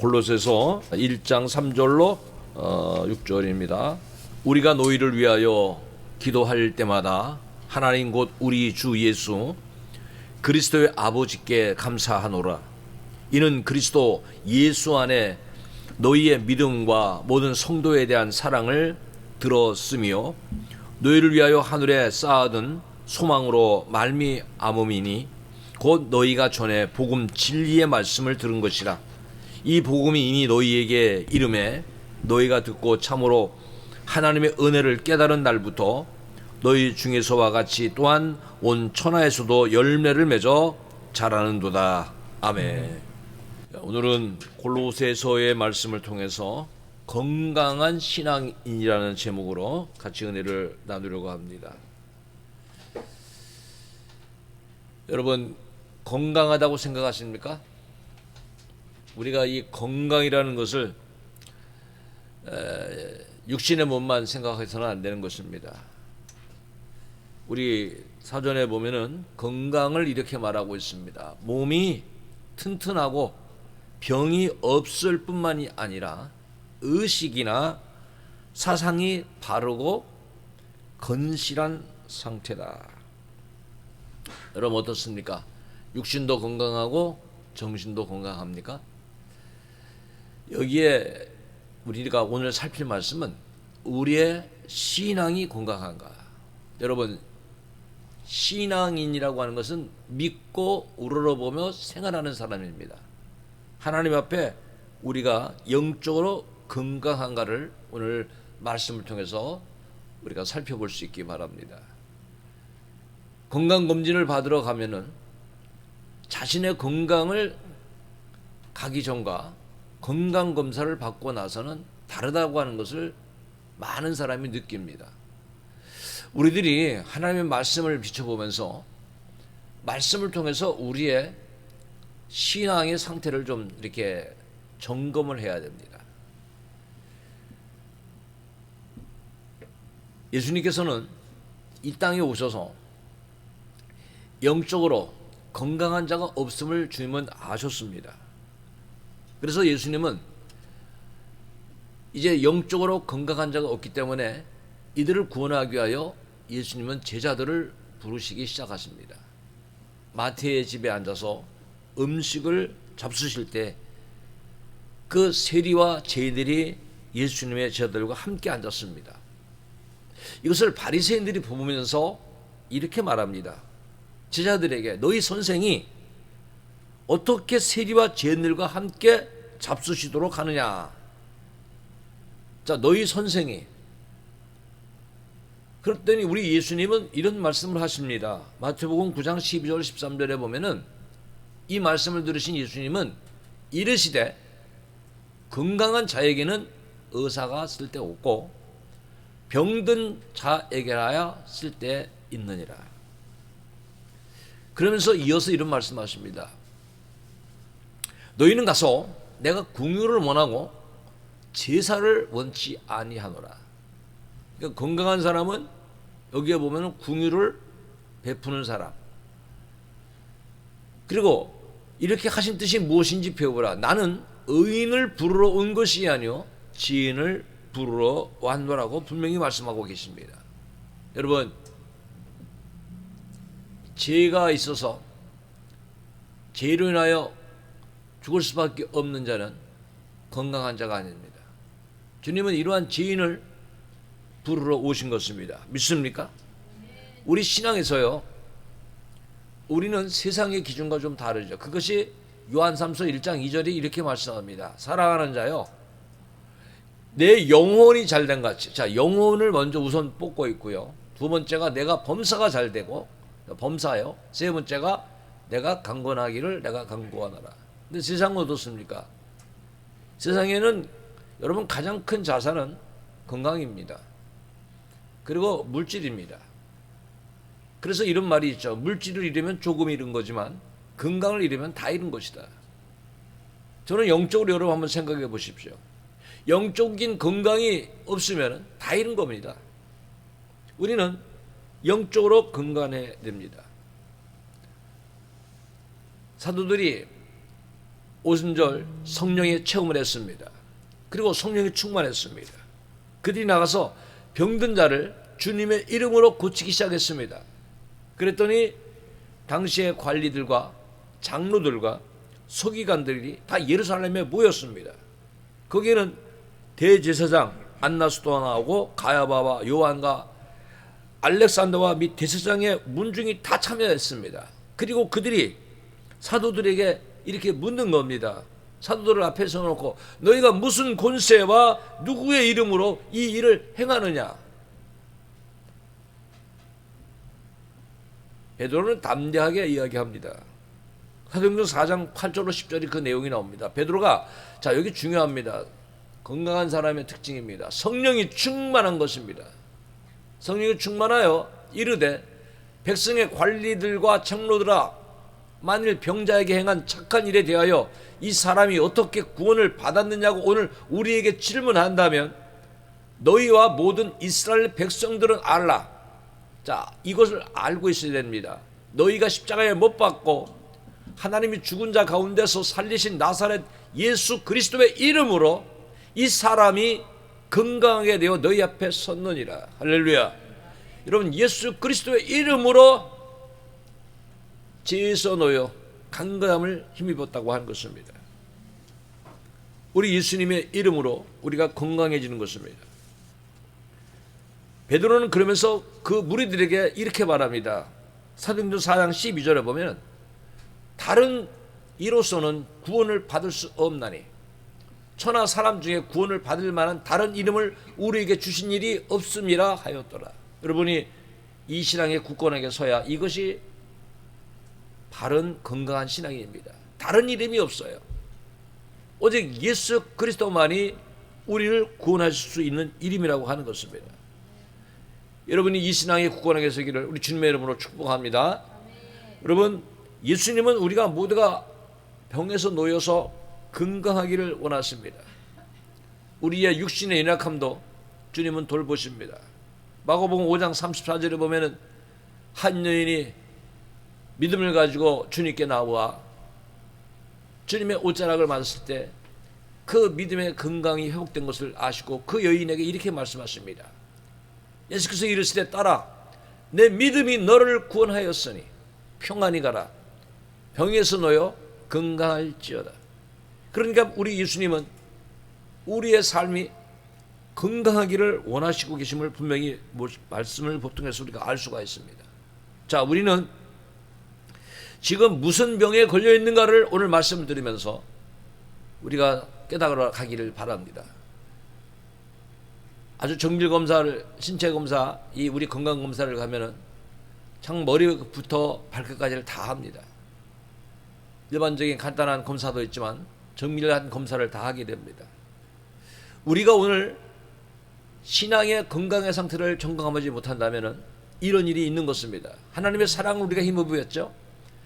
골로새서 1장 3절로 6절입니다. 우리가 너희를 위하여 기도할 때마다 하나님 곧 우리 주 예수 그리스도의 아버지께 감사하노라. 이는 그리스도 예수 안에 너희의 믿음과 모든 성도에 대한 사랑을 들었으며 너희를 위하여 하늘에 쌓아둔 소망으로 말미암음이니 곧 너희가 전에 복음 진리의 말씀을 들은 것이라. 이 복음이 이미 너희에게 이름에 너희가 듣고 참으로 하나님의 은혜를 깨달은 날부터 너희 중에서와 같이 또한 온 천하에서도 열매를 맺어 자라는도다. 아멘. 오늘은 골로새서의 말씀을 통해서 건강한 신앙인이라는 제목으로 같이 은혜를 나누려고 합니다. 여러분, 건강하다고 생각하십니까? 우리가 이 건강이라는 것을 육신의 몸만 생각해서는 안 되는 것입니다. 우리 사전에 보면은 건강을 이렇게 말하고 있습니다. 몸이 튼튼하고 병이 없을 뿐만이 아니라 의식이나 사상이 바르고 건실한 상태다. 여러분 어떻습니까? 육신도 건강하고 정신도 건강합니까? 여기에 우리가 오늘 살필 말씀은 우리의 신앙이 건강한가. 여러분, 신앙인이라고 하는 것은 믿고 우러러보며 생활하는 사람입니다. 하나님 앞에 우리가 영적으로 건강한가를 오늘 말씀을 통해서 우리가 살펴볼 수 있기 바랍니다. 건강검진을 받으러 가면은 자신의 건강을 가기 전과 건강검사를 받고 나서는 다르다고 하는 것을 많은 사람이 느낍니다. 우리들이 하나님의 말씀을 비춰보면서 말씀을 통해서 우리의 신앙의 상태를 좀 이렇게 점검을 해야 됩니다. 예수님께서는 이 땅에 오셔서 영적으로 건강한 자가 없음을 주님은 아셨습니다. 그래서 예수님은 이제 영적으로 건강한 자가 없기 때문에 이들을 구원하기 위하여 예수님은 제자들을 부르시기 시작하십니다. 마태의 집에 앉아서 음식을 잡수실 때 그 세리와 제들이 예수님의 제자들과 함께 앉았습니다. 이것을 바리새인들이 보면서 이렇게 말합니다. 제자들에게 너희 선생이 어떻게 세리와 제들과 함께 잡수시도록 하느냐. 자, 너희 선생이. 그랬더니 우리 예수님은 이런 말씀을 하십니다. 마태복음 9장 12절 13절에 보면은 이 말씀을 들으신 예수님은 이르시되 건강한 자에게는 의사가 쓸데없고 병든 자에게라야 쓸데있느니라. 그러면서 이어서 이런 말씀하십니다. 너희는 가서 내가 궁유를 원하고 제사를 원치 아니하노라. 그러니까 건강한 사람은 여기에 보면 궁유를 베푸는 사람. 그리고 이렇게 하신 뜻이 무엇인지 배우라. 나는 의인을 부르러 온 것이 아니요 지인을 부르러 왔노라고 분명히 말씀하고 계십니다. 여러분, 죄가 있어서 죄로 인하여 죽을 수밖에 없는 자는 건강한 자가 아닙니다. 주님은 이러한 죄인을 부르러 오신 것입니다. 믿습니까? 우리 신앙에서요, 우리는 세상의 기준과 좀 다르죠. 그것이 요한삼서 1장 2절이 이렇게 말씀합니다. 사랑하는 자요, 내 영혼이 잘된 같이. 자, 영혼을 먼저 우선 뽑고 있고요. 두 번째가 내가 범사가 잘 되고, 범사요. 세 번째가 내가 강건하기를 내가 강구하노라. 근데 세상은 어떻습니까? 세상에는 여러분 가장 큰 자산은 건강입니다. 그리고 물질입니다. 그래서 이런 말이 있죠. 물질을 잃으면 조금 잃은 거지만 건강을 잃으면 다 잃은 것이다. 저는 영적으로 여러분 한번 생각해 보십시오. 영적인 건강이 없으면 다 잃은 겁니다. 우리는 영적으로 건강해야 됩니다. 사도들이 오순절 성령의 체험을 했습니다. 그리고 성령이 충만했습니다. 그들이 나가서 병든 자를 주님의 이름으로 고치기 시작했습니다. 그랬더니 당시의 관리들과 장로들과 서기관들이 다 예루살렘에 모였습니다. 거기에는 대제사장 안나스도 나오고 가야바와 요한과 알렉산더와 및 대제사장의 문중이 다 참여했습니다. 그리고 그들이 사도들에게 이렇게 묻는 겁니다. 사도들을 앞에 서놓고 너희가 무슨 권세와 누구의 이름으로 이 일을 행하느냐? 베드로는 담대하게 이야기합니다. 사도행전 4장 8절로 10절이 그 내용이 나옵니다. 베드로가 자 여기 중요합니다. 건강한 사람의 특징입니다. 성령이 충만한 것입니다. 성령이 충만하여 이르되 백성의 관리들과 장로들아 만일 병자에게 행한 착한 일에 대하여 이 사람이 어떻게 구원을 받았느냐고 오늘 우리에게 질문한다면 너희와 모든 이스라엘 백성들은 알라. 자, 이것을 알고 있어야 됩니다. 너희가 십자가에 못 박고 하나님이 죽은 자 가운데서 살리신 나사렛 예수 그리스도의 이름으로 이 사람이 건강하게 되어 너희 앞에 섰느니라. 할렐루야. 여러분 예수 그리스도의 이름으로 죄에서 놓여 강건함을 힘입었다고 하는 것입니다. 우리 예수님의 이름으로 우리가 건강해지는 것입니다. 베드로는 그러면서 그 무리들에게 이렇게 말합니다. 사도행전 4장 12절에 보면 다른 이로서는 구원을 받을 수 없나니 천하 사람 중에 구원을 받을 만한 다른 이름을 우리에게 주신 일이 없음이라 하였더라. 여러분이 이 신앙의 굳건하게 서야 이것이 바른 건강한 신앙입니다. 다른 이름이 없어요. 오직 예수 그리스도만이 우리를 구원하실 수 있는 이름이라고 하는 것입니다. 여러분이 이 신앙에 굳건하게 서기를 우리 주님의 이름으로 축복합니다. 여러분 예수님은 우리가 모두가 병에서 놓여서 건강하기를 원하십니다. 우리의 육신의 연약함도 주님은 돌보십니다. 마가복음 5장 34절에 보면은 한 여인이 믿음을 가지고 주님께 나와 주님의 옷자락을 맞았을 때 그 믿음의 건강이 회복된 것을 아시고 그 여인에게 이렇게 말씀하십니다. 예수께서 이르시되 딸아 내 믿음이 너를 구원하였으니 평안히 가라 병에서 놓여 건강할지어다. 그러니까 우리 예수님은 우리의 삶이 건강하기를 원하시고 계심을 분명히 말씀을 통해서 우리가 알 수가 있습니다. 자, 우리는 지금 무슨 병에 걸려 있는가를 오늘 말씀을 드리면서 우리가 깨달아 가기를 바랍니다. 아주 정밀 검사를 신체 검사 이 우리 건강 검사를 가면은 참 머리부터 발끝까지를 다 합니다. 일반적인 간단한 검사도 있지만 정밀한 검사를 다 하게 됩니다. 우리가 오늘 신앙의 건강의 상태를 점검하지 못한다면은 이런 일이 있는 것입니다. 하나님의 사랑을 우리가 힘입었죠.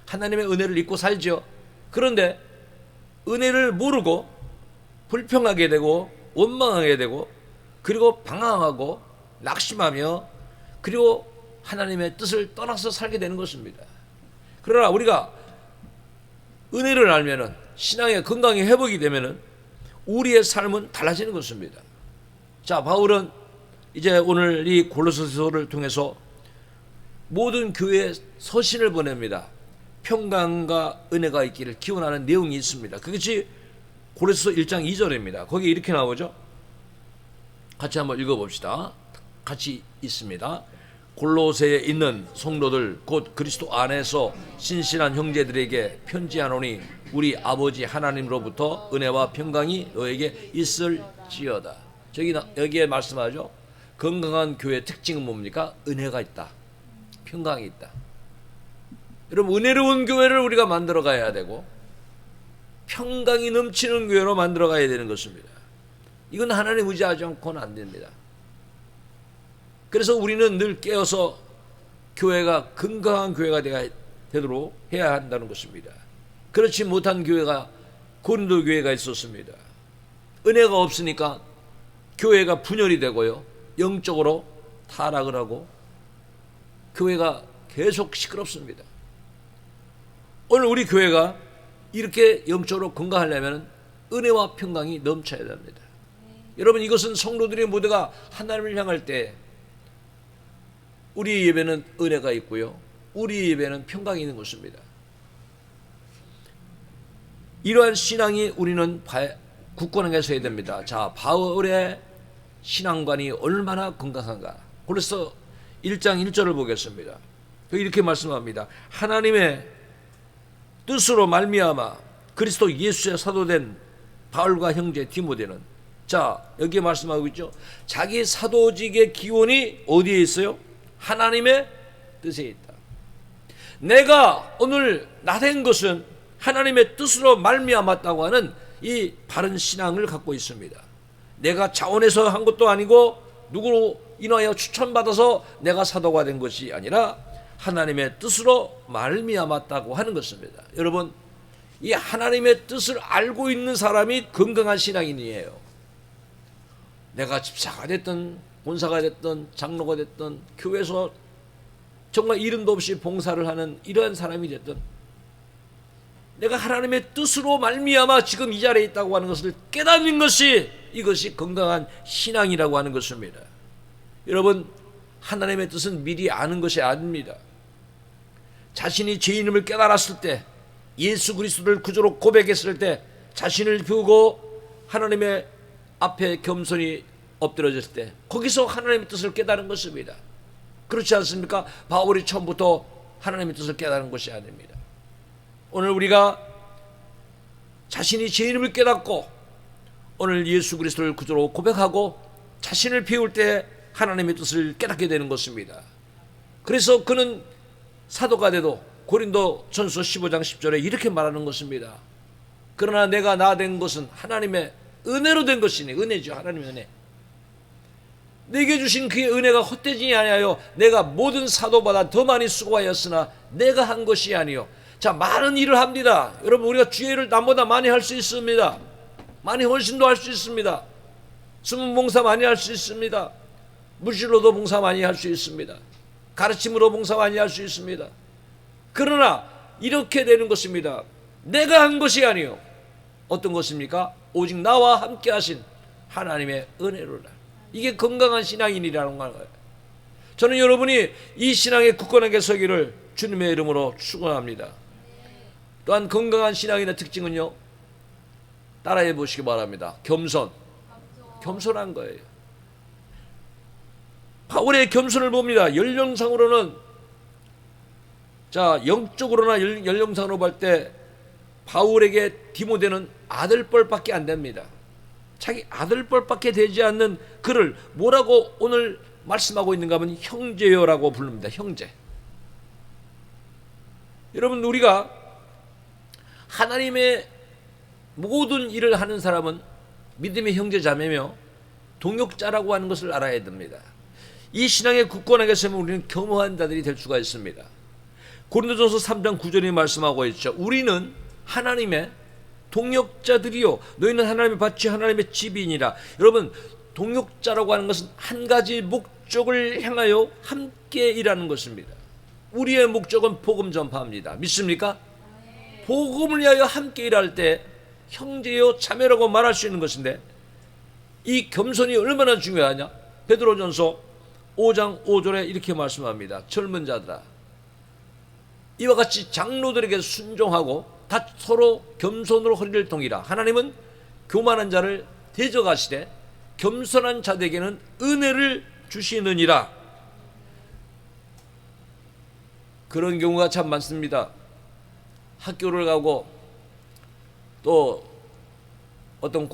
하나님의 은혜를 잊고 살죠. 그런데 은혜를 모르고 불평하게 되고 원망하게 되고 그리고 방황하고 낙심하며 그리고 하나님의 뜻을 떠나서 살게 되는 것입니다. 그러나 우리가 은혜를 알면은 신앙의 건강이 회복이 되면은 우리의 삶은 달라지는 것입니다. 자, 바울은 이제 오늘 이 골로새서를 통해서 모든 교회에 서신을 보냅니다. 평강과 은혜가 있기를 기원하는 내용이 있습니다. 그것이 고린도서 1장 2절입니다. 거기 이렇게 나오죠. 같이 한번 읽어봅시다. 같이 있습니다. 골로새에 있는 성도들 곧 그리스도 안에서 신실한 형제들에게 편지하노니 우리 아버지 하나님으로부터 은혜와 평강이 너에게 있을지어다. 여기에 말씀하죠. 건강한 교회의 특징은 뭡니까? 은혜가 있다. 평강이 있다. 여러분 은혜로운 교회를 우리가 만들어 가야 되고 평강이 넘치는 교회로 만들어 가야 되는 것입니다. 이건 하나님 의지하지 않고는 안 됩니다. 그래서 우리는 늘 깨어서 교회가 건강한 교회가 되도록 해야 한다는 것입니다. 그렇지 못한 교회가 고린도 교회가 있었습니다. 은혜가 없으니까 교회가 분열이 되고요. 영적으로 타락을 하고 교회가 계속 시끄럽습니다. 오늘 우리 교회가 이렇게 영적으로 건강하려면 은혜와 평강이 넘쳐야 됩니다. 여러분, 이것은 성도들의 모두가 하나님을 향할 때 우리 입에는 은혜가 있고요, 우리 입에는 평강이 있는 것입니다. 이러한 신앙이 우리는 굳건하게 서야 됩니다. 자, 바울의 신앙관이 얼마나 건강한가. 그래서 1장 1절을 보겠습니다. 이렇게 말씀합니다. 하나님의 뜻으로 말미암아 그리스도 예수의 사도된 바울과 형제 디모데는, 자, 여기에 말씀하고 있죠. 자기 사도직의 기원이 어디에 있어요? 하나님의 뜻에 있다. 내가 오늘 나된 것은 하나님의 뜻으로 말미암았다고 하는 이 바른 신앙을 갖고 있습니다. 내가 자원해서 한 것도 아니고 누구로 인하여 추천받아서 내가 사도가 된 것이 아니라 하나님의 뜻으로 말미암았다고 하는 것입니다. 여러분, 이 하나님의 뜻을 알고 있는 사람이 건강한 신앙인이에요. 내가 집사가 됐든 본사가 됐든 장로가 됐든 교회에서 정말 이름도 없이 봉사를 하는 이러한 사람이 됐든, 내가 하나님의 뜻으로 말미암아 지금 이 자리에 있다고 하는 것을 깨닫는 것이, 이것이 건강한 신앙이라고 하는 것입니다. 여러분, 하나님의 뜻은 미리 아는 것이 아닙니다. 자신이 죄인임을 깨달았을 때, 예수 그리스도를 구주로 고백했을 때, 자신을 비우고 하나님의 앞에 겸손히 엎드려졌을 때, 거기서 하나님의 뜻을 깨달은 것입니다. 그렇지 않습니까? 바울이 처음부터 하나님의 뜻을 깨달은 것이 아닙니다. 오늘 우리가 자신이 죄인임을 깨닫고 오늘 예수 그리스도를 구주로 고백하고 자신을 비울 때 하나님의 뜻을 깨닫게 되는 것입니다. 그래서 그는 사도가 돼도 고린도 전서 15장 10절에 이렇게 말하는 것입니다. 그러나 내가 나 된 것은 하나님의 은혜로 된 것이니, 은혜죠, 하나님의 은혜. 내게 주신 그의 은혜가 헛되지 아니하여 내가 모든 사도보다 더 많이 수고하였으나 내가 한 것이 아니요. 자, 많은 일을 합니다. 여러분, 우리가 주의 일을 남보다 많이 할 수 있습니다. 많이 헌신도 할 수 있습니다. 숨은 봉사 많이 할 수 있습니다. 물질로도 봉사 많이 할 수 있습니다. 가르침으로 봉사 많이 할 수 있습니다. 그러나 이렇게 되는 것입니다. 내가 한 것이 아니요. 어떤 것입니까? 오직 나와 함께 하신 하나님의 은혜로라. 이게 건강한 신앙인이라는 거예요. 저는 여러분이 이 신앙에 굳건하게 서기를 주님의 이름으로 축원합니다. 또한 건강한 신앙인의 특징은요, 따라해 보시기 바랍니다. 겸손한 거예요. 바울의 겸손을 봅니다. 연령상으로는, 자, 영적으로나 연령상으로 볼 때 바울에게 디모데는 아들뻘밖에 안 됩니다. 자기 아들뻘밖에 되지 않는 그를 뭐라고 오늘 말씀하고 있는가 하면 형제요라고 부릅니다. 형제. 여러분, 우리가 하나님의 모든 일을 하는 사람은 믿음의 형제자매며 동역자라고 하는 것을 알아야 됩니다. 이 신앙에 굳건하게 서면 우리는 겸허한 자들이 될 수가 있습니다. 고린도전서 3장 9절에 말씀하고 있죠. 우리는 하나님의 동역자들이요, 너희는 하나님의 밭이 하나님의 집이니라. 여러분, 동역자라고 하는 것은 한 가지 목적을 향하여 함께 일하는 것입니다. 우리의 목적은 복음 전파입니다. 믿습니까? 복음을 위하여 함께 일할 때 형제요 자매라고 말할 수 있는 것인데, 이 겸손이 얼마나 중요하냐. 베드로전서 5장 5절에 이렇게 말씀합니다. 젊은 자들아, 이와 같이 장로들에게 순종하고 다 서로 겸손으로 허리를 동이라. 하나님은 교만한 자를 대적하시되 겸손한 자들에게는 은혜를 주시느니라. 그런 경우가 참 많습니다. 학교를 가고 또 어떤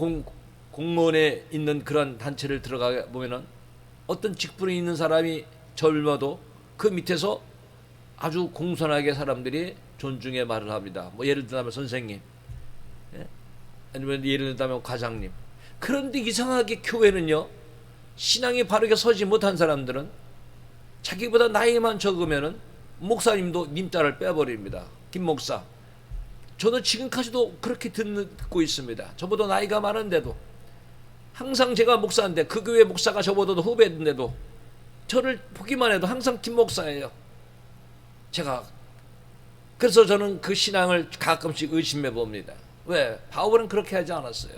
공무원에 있는 그런 단체를 들어가 보면은 어떤 직분에 있는 사람이 젊어도 그 밑에서 아주 공손하게 사람들이 존중의 말을 합니다. 뭐 예를 들면 선생님, 아니면 예를 들면 과장님. 그런데 이상하게 교회는요, 신앙이 바르게 서지 못한 사람들은 자기보다 나이만 적으면은 목사님도 님자를 빼버립니다. 김 목사. 저는 지금까지도 그렇게 듣고 있습니다. 저보다 나이가 많은데도 항상 제가 목사인데, 그 교회 목사가 저보다도 후배인데도 저를 보기만 해도 항상 김 목사예요. 제가 그래서 저는 그 신앙을 가끔씩 의심해 봅니다. 왜? 바울은 그렇게 하지 않았어요.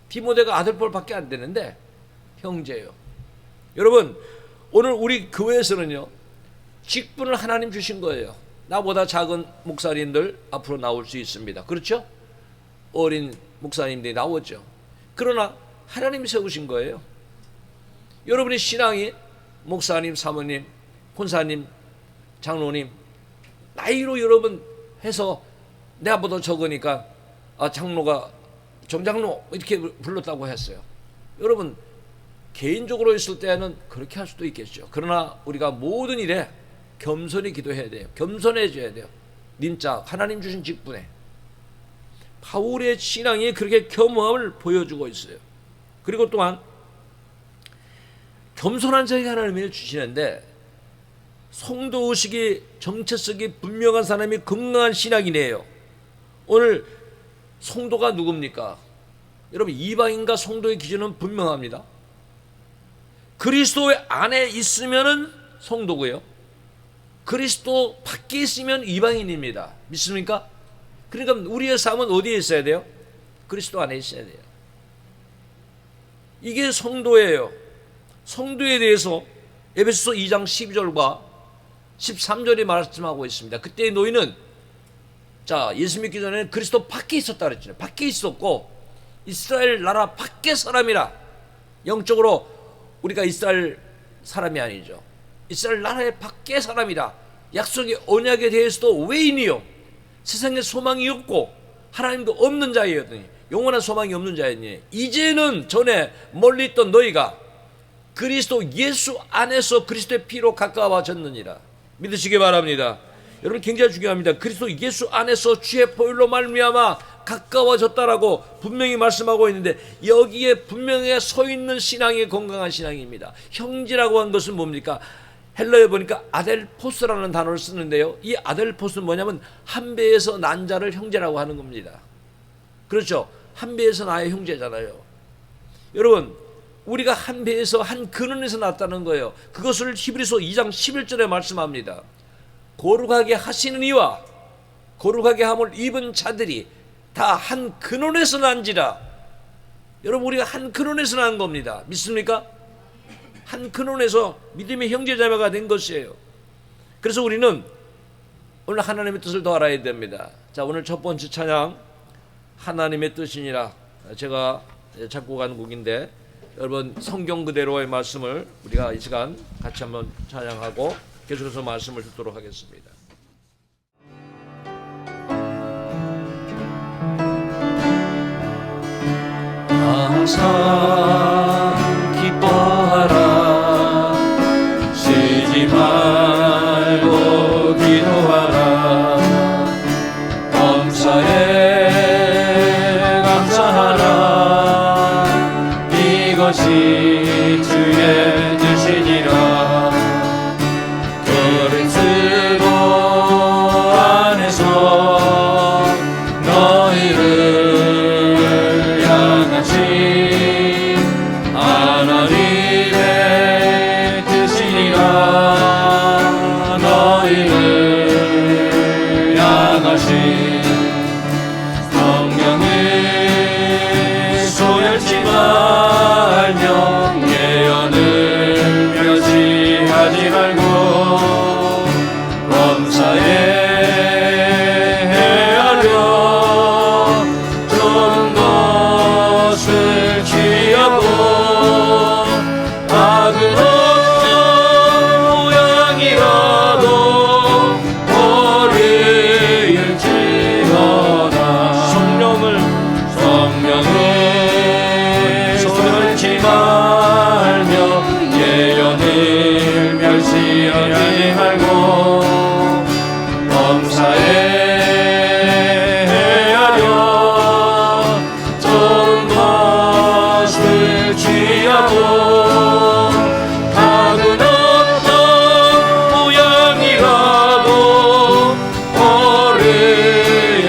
디모데가 아들뻘밖에 안 되는데 형제요. 여러분, 오늘 우리 교회에서는요, 직분을 하나님 주신 거예요. 나보다 작은 목사님들 앞으로 나올 수 있습니다. 그렇죠? 어린 목사님들이 나오죠. 그러나 하나님이 세우신 거예요. 여러분의 신앙이 목사님, 사모님, 권사님, 장로님 나이로 여러분 해서 내가보다 적으니까 장로가 정장로 이렇게 불렀다고 했어요. 여러분, 개인적으로 있을 때는 그렇게 할 수도 있겠죠. 그러나 우리가 모든 일에 겸손히 기도해야 돼요. 겸손해져야 돼요. 님자 하나님 주신 직분에. 바울의 신앙이 그렇게 겸허함을 보여주고 있어요. 그리고 또한 겸손한 자에게 하나님이 주시는데, 성도의식이 정체성이 분명한 사람이 건강한 신앙이네요. 오늘 성도가 누굽니까? 여러분, 이방인과 성도의 기준은 분명합니다. 그리스도 안에 있으면은 성도고요, 그리스도 밖에 있으면 이방인입니다. 믿습니까? 그러니까 우리의 삶은 어디에 있어야 돼요? 그리스도 안에 있어야 돼요. 이게 성도예요. 성도에 대해서 에베소서 2장 12절과 13절이 말씀하고 있습니다. 그때의 노인은, 자, 예수 믿기 전에는 그리스도 밖에 있었다 그랬잖아요. 밖에 있었고 이스라엘 나라 밖의 사람이라. 영적으로 우리가 이스라엘 사람이 아니죠. 이스라엘 나라의 밖의 사람이라. 약속의 언약에 대해서도 외인이요, 세상에 소망이 없고 하나님도 없는 자였더니, 영원한 소망이 없는 자였니, 이제는 전에 멀리 있던 너희가 그리스도 예수 안에서 그리스도의 피로 가까워졌느니라. 믿으시기 바랍니다. 여러분, 굉장히 중요합니다. 그리스도 예수 안에서 주의 보혈로 말미암아 가까워졌다라고 분명히 말씀하고 있는데, 여기에 분명히 서 있는 신앙이 건강한 신앙입니다. 형제라고 한 것은 뭡니까? 헬라에 보니까 아델포스라는 단어를 쓰는데요, 이 아델포스는 뭐냐면 한 배에서 난 자를 형제라고 하는 겁니다. 그렇죠? 한 배에서 나의 형제잖아요. 여러분, 우리가 한 배에서 한 근원에서 났다는 거예요. 그것을 히브리서 2장 11절에 말씀합니다. 거룩하게 하시는 이와 거룩하게 함을 입은 자들이 다 한 근원에서 난지라. 여러분, 우리가 한 근원에서 난 겁니다. 믿습니까? 한 근원에서 믿음의 형제자매가 된 것이에요. 그래서 우리는 오늘 하나님의 뜻을 더 알아야 됩니다. 자, 오늘 첫 번째 찬양, 하나님의 뜻이니라. 제가 작곡한 곡인데, 여러분, 성경 그대로의 말씀을 우리가 이 시간 같이 한번 찬양하고 계속해서 말씀을 듣도록 하겠습니다. 항상 기뻐하라, 쉬지 말고 기도하라, 범사에 감사하라, 이것이 주의 뜻이니라. 그리스도 안에서 너희를 향하신 하나님의 뜻이니라. 너희를 향하신 성령을 소멸치 말며 예언을 멸시하지 말고 범사에 헤아려 좋은 것을 취하고 악은 어떤 모양이라도 버릴지어다. 성령을 소멸치 말며 예언을 멸시하지 말고 범사에 헤아려 좋은 것을 취하고 악은 어떤 모양이라도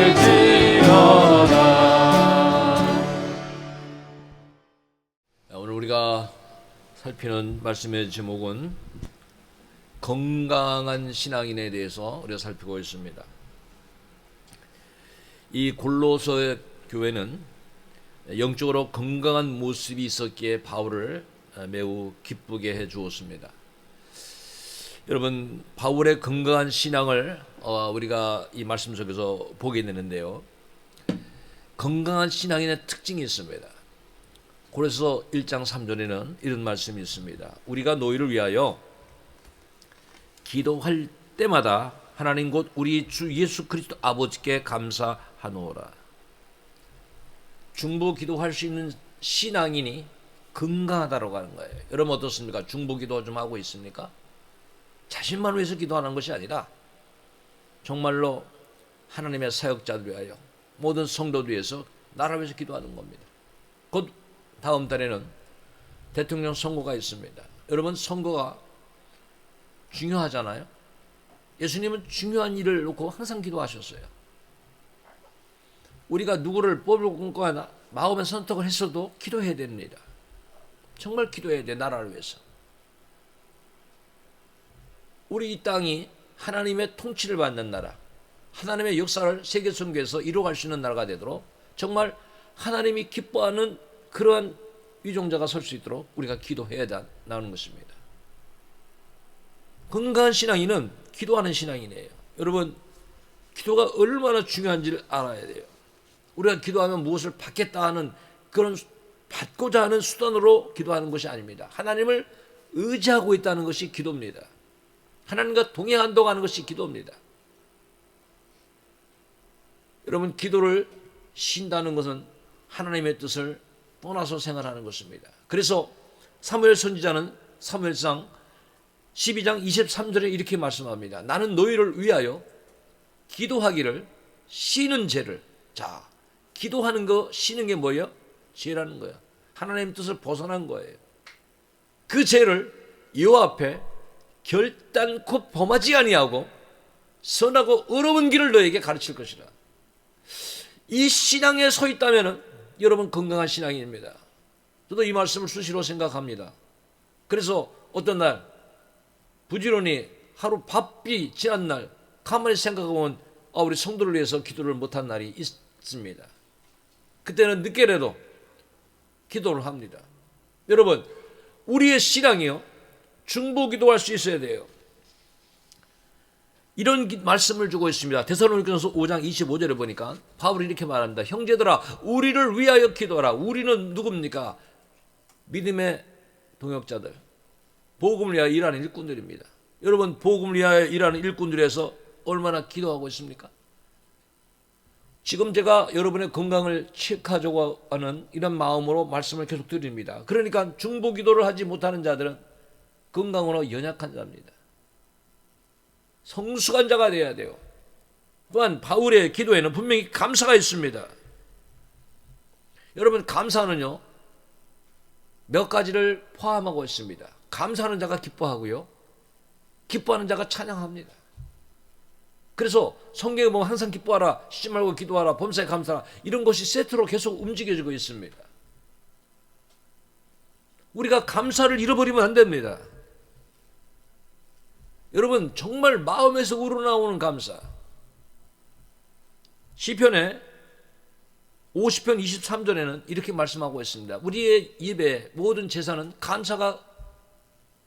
버릴지어다. 오늘 우리가 살피는 말씀의 제목은 건강한 신앙인에 대해서 우리가 살피고 있습니다. 이 골로새 교회는 영적으로 건강한 모습이 있었기에 바울을 매우 기쁘게 해 주었습니다. 여러분, 바울의 건강한 신앙을 우리가 이 말씀 속에서 보게 되는데요. 건강한 신앙인의 특징이 있습니다. 그래서 1장 3절에는 이런 말씀이 있습니다. 우리가 너희를 위하여 기도할 때마다 하나님 곧 우리 주 예수 그리스도 아버지께 감사하노라. 중보 기도할 수 있는 신앙인이 건강하다고 하는 거예요. 여러분 어떻습니까? 중보 기도 좀 하고 있습니까? 자신만 위해서 기도하는 것이 아니라 정말로 하나님의 사역자들 위하여 모든 성도들 위해서 나라 위해서 기도하는 겁니다. 곧 다음 달에는 대통령 선거가 있습니다. 여러분 선거가 중요하잖아요. 예수님은 중요한 일을 놓고 항상 기도하셨어요. 우리가 누구를 뽑을 거나 마음의 선택을 했어도 기도해야 됩니다. 정말 기도해야 돼. 나라를 위해서. 우리 이 땅이 하나님의 통치를 받는 나라, 하나님의 역사를 세계 선교에서 이루어갈 수 있는 나라가 되도록 정말 하나님이 기뻐하는 그러한 위종자가 설 수 있도록 우리가 기도해야 나오는 것입니다. 건강한 신앙인은 기도하는 신앙이네요. 여러분, 기도가 얼마나 중요한지를 알아야 돼요. 우리가 기도하면 무엇을 받겠다 하는 그런 받고자 하는 수단으로 기도하는 것이 아닙니다. 하나님을 의지하고 있다는 것이 기도입니다. 하나님과 동행한다고 하는 것이 기도입니다. 여러분, 기도를 쉰다는 것은 하나님의 뜻을 떠나서 생활하는 것입니다. 그래서 사무엘 선지자는 사무엘상 12장 23절에 이렇게 말씀합니다. 나는 너희를 위하여 기도하기를 쉬는 죄를. 자, 기도하는 거 쉬는 게 뭐예요? 죄라는 거예요. 하나님의 뜻을 벗어난 거예요. 그 죄를 여호와 앞에 결단코 범하지 아니하고 선하고 의로운 길을 너에게 가르칠 것이라. 이 신앙에 서 있다면 여러분 건강한 신앙인입니다. 저도 이 말씀을 수시로 생각합니다. 그래서 어떤 날 부지런히 하루 바삐 지난 날 가만히 생각해보면 우리 성도를 위해서 기도를 못한 날이 있습니다. 그때는 늦게라도 기도를 합니다. 여러분, 우리의 신앙이요 중보 기도할 수 있어야 돼요. 이런 말씀을 주고 있습니다. 데살로니가서 5장 25절에 보니까 바울이 이렇게 말합니다. 형제들아, 우리를 위하여 기도하라. 우리는 누굽니까? 믿음의 동역자들, 복음을 위하여 일하는 일꾼들입니다. 여러분, 복음을 위하여 일하는 일꾼들에서 얼마나 기도하고 있습니까? 지금 제가 여러분의 건강을 체크하자고 하는 이런 마음으로 말씀을 계속 드립니다. 그러니까 중보 기도를 하지 못하는 자들은 건강으로 연약한 자입니다. 성숙한 자가 되어야 돼요. 또한 바울의 기도에는 분명히 감사가 있습니다. 여러분, 감사는요 몇 가지를 포함하고 있습니다. 감사하는 자가 기뻐하고요, 기뻐하는 자가 찬양합니다. 그래서 성경에 보면 항상 기뻐하라, 쉬지 말고 기도하라, 범사에 감사하라, 이런 것이 세트로 계속 움직여지고 있습니다. 우리가 감사를 잃어버리면 안 됩니다. 여러분, 정말 마음에서 우러나오는 감사. 시편에 50편 23절에는 이렇게 말씀하고 있습니다. 우리의 입에 모든 제사는 감사가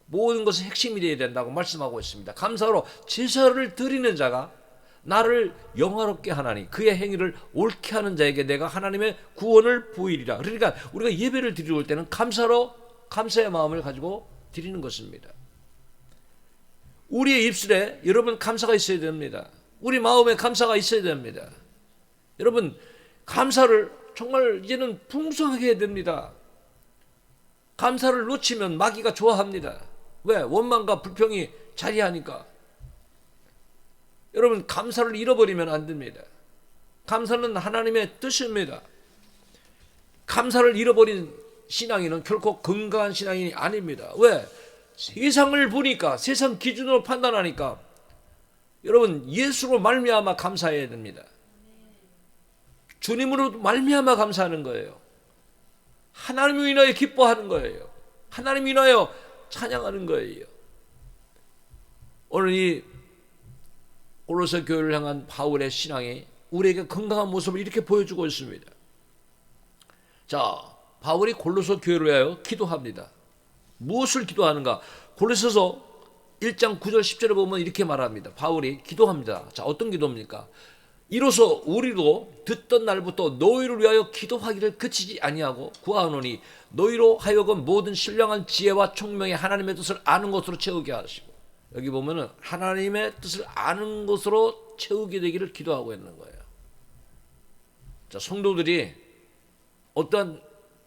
모든 것의 핵심이 되어야 된다고 말씀하고 있습니다. 감사로 제사를 드리는 자가 나를 영화롭게 하나니 그의 행위를 옳게 하는 자에게 내가 하나님의 구원을 보이리라. 그러니까 우리가 예배를 드리러 올 때는 감사로 감사의 마음을 가지고 드리는 것입니다. 우리의 입술에 여러분 감사가 있어야 됩니다. 우리 마음에 감사가 있어야 됩니다. 여러분, 감사를 정말 이제는 풍성하게 해야 됩니다. 감사를 놓치면 마귀가 좋아합니다. 왜? 원망과 불평이 자리하니까. 여러분, 감사를 잃어버리면 안 됩니다. 감사는 하나님의 뜻입니다. 감사를 잃어버린 신앙인은 결코 건강한 신앙인이 아닙니다. 왜? 세상을 보니까, 세상 기준으로 판단하니까 여러분, 예수로 말미암아 감사해야 됩니다. 주님으로 말미암아 감사하는 거예요. 하나님을 인하여 기뻐하는 거예요. 하나님을 인하여 찬양하는 거예요. 오늘 이 골로새 교회를 향한 바울의 신앙이 우리에게 건강한 모습을 이렇게 보여주고 있습니다. 자, 바울이 골로새 교회를 위하여 기도합니다. 무엇을 기도하는가? 골로새서 1장 9절 10절에 보면 이렇게 말합니다. 바울이 기도합니다. 자, 어떤 기도입니까? 이로써 우리도 듣던 날부터 너희를 위하여 기도하기를 그치지 아니하고 구하노니 너희로 하여금 모든 신령한 지혜와 총명의 하나님의 뜻을 아는 것으로 채우게 하시고, 여기 보면은 하나님의 뜻을 아는 것으로 채우게 되기를 기도하고 있는 거예요. 자, 성도들이 어떠한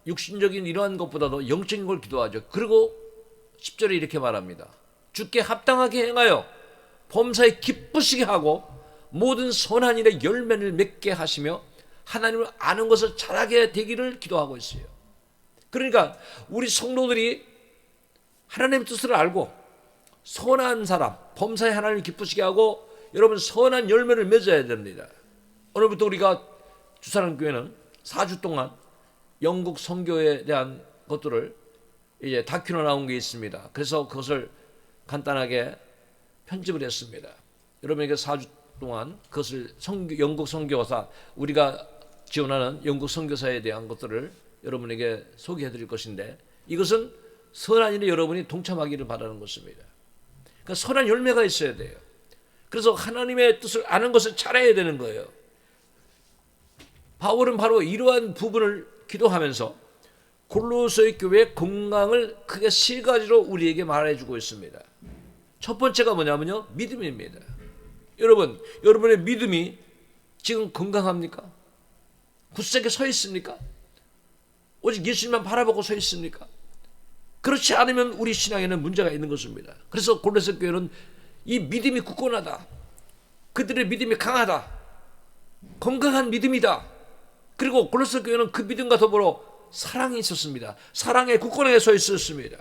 육신적인 이러한 것보다도 영적인 걸 기도하죠. 그리고 10절에 이렇게 말합니다. 주께 합당하게 행하여 범사에 기쁘시게 하고 모든 선한 일의 열매를 맺게 하시며 하나님을 아는 것을 잘하게 되기를 기도하고 있어요. 그러니까 우리 성도들이 하나님의 뜻을 알고 선한 사람, 범사에 하나님을 기쁘시게 하고 여러분 선한 열매를 맺어야 됩니다. 오늘부터 우리가 주사랑교회는 4주 동안 영국 선교에 대한 것들을 이제 다큐로 나온 게 있습니다. 그래서 그것을 간단하게 편집을 했습니다. 여러분에게 4주 동안 그것을 영국 선교사, 우리가 지원하는 영국 선교사에 대한 것들을 여러분에게 소개해 드릴 것인데, 이것은 선한 일에 여러분이 동참하기를 바라는 것입니다. 그러니까 선한 열매가 있어야 돼요. 그래서 하나님의 뜻을 아는 것을 잘해야 되는 거예요. 바울은 바로 이러한 부분을 기도하면서 골로새 교회의 건강을 크게 3가지로 우리에게 말해주고 있습니다. 첫 번째가 뭐냐면요, 믿음입니다. 여러분의 믿음이 지금 건강합니까? 굳세게 서 있습니까? 오직 예수님만 바라보고 서 있습니까? 그렇지 않으면 우리 신앙에는 문제가 있는 것입니다. 그래서 골로새 교회는 이 믿음이 굳건하다, 그들의 믿음이 강하다, 건강한 믿음이다. 그리고 골로새 교회는 그 믿음과 더불어 사랑이 있었습니다. 사랑에 굳건하게 서 있었습니다.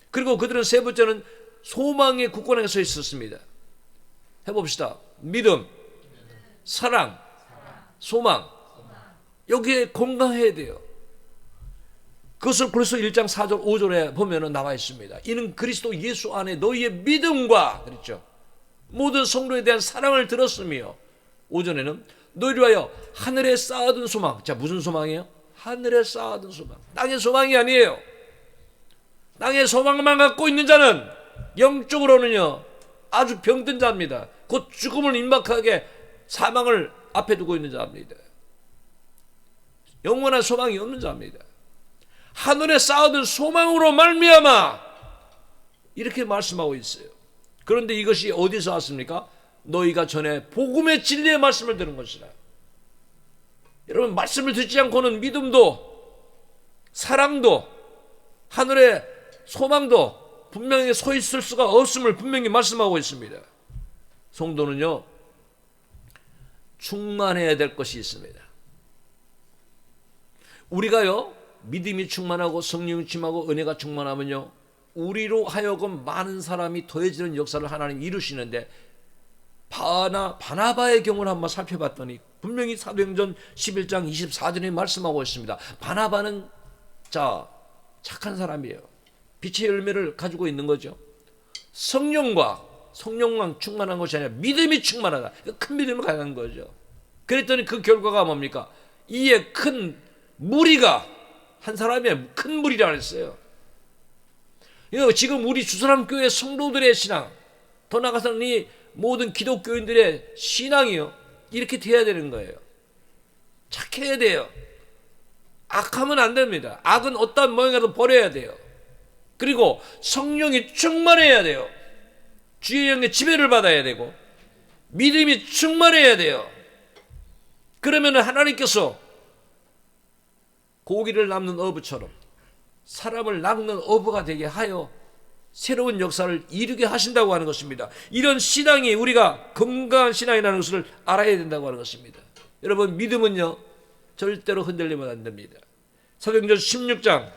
그리고 그들은 세 번째는 소망에 굳건하게 서 있었습니다. 해봅시다. 믿음, 사랑, 소망. 여기에 건강해야 돼요. 그것을 골로새 1장 4절 5절에 보면 나와 있습니다. 이는 그리스도 예수 안에 너희의 믿음과, 그랬죠, 모든 성도에 대한 사랑을 들었으며, 5절에는 너희를 위하여 하늘에 쌓아둔 소망. 자, 무슨 소망이에요? 하늘에 쌓아둔 소망. 땅의 소망이 아니에요. 땅의 소망만 갖고 있는 자는 영적으로는요 아주 병든 자입니다. 곧 죽음을 임박하게 사망을 앞에 두고 있는 자입니다. 영원한 소망이 없는 자입니다. 하늘에 쌓아둔 소망으로 말미암아 이렇게 말씀하고 있어요. 그런데 이것이 어디서 왔습니까? 너희가 전에 복음의 진리의 말씀을 들은 것이라. 여러분, 말씀을 듣지 않고는 믿음도 사랑도 하늘의 소망도 분명히 서 있을 수가 없음을 분명히 말씀하고 있습니다. 성도는요 충만해야 될 것이 있습니다. 우리가요 믿음이 충만하고 성령이 충만하고 은혜가 충만하면요 우리로 하여금 많은 사람이 더해지는 역사를 하나님 이루시는데, 바나바의 경우를 한번 살펴봤더니 분명히 사도행전 11장 24절에 말씀하고 있습니다. 바나바는 착한 사람이에요. 빛의 열매를 가지고 있는 거죠. 성령만 충만한 것이 아니라 믿음이 충만하다. 큰 믿음을 가진 거죠. 그랬더니 그 결과가 뭡니까? 이에 큰 무리가, 한 사람의 큰 무리라 그랬어요. 지금 우리 주사랑교회 성도들의 신앙, 더 나아가서는 이 모든 기독교인들의 신앙이요 이렇게 돼야 되는 거예요. 착해야 돼요. 악하면 안 됩니다. 악은 어떤 모양이라도 버려야 돼요. 그리고 성령이 충만해야 돼요. 주의 영의 지배를 받아야 되고 믿음이 충만해야 돼요. 그러면 하나님께서 고기를 낚는 어부처럼 사람을 낚는 어부가 되게 하여 새로운 역사를 이루게 하신다고 하는 것입니다. 이런 신앙이 우리가 건강한 신앙이라는 것을 알아야 된다고 하는 것입니다. 여러분, 믿음은요 절대로 흔들리면 안 됩니다. 사도행전 16장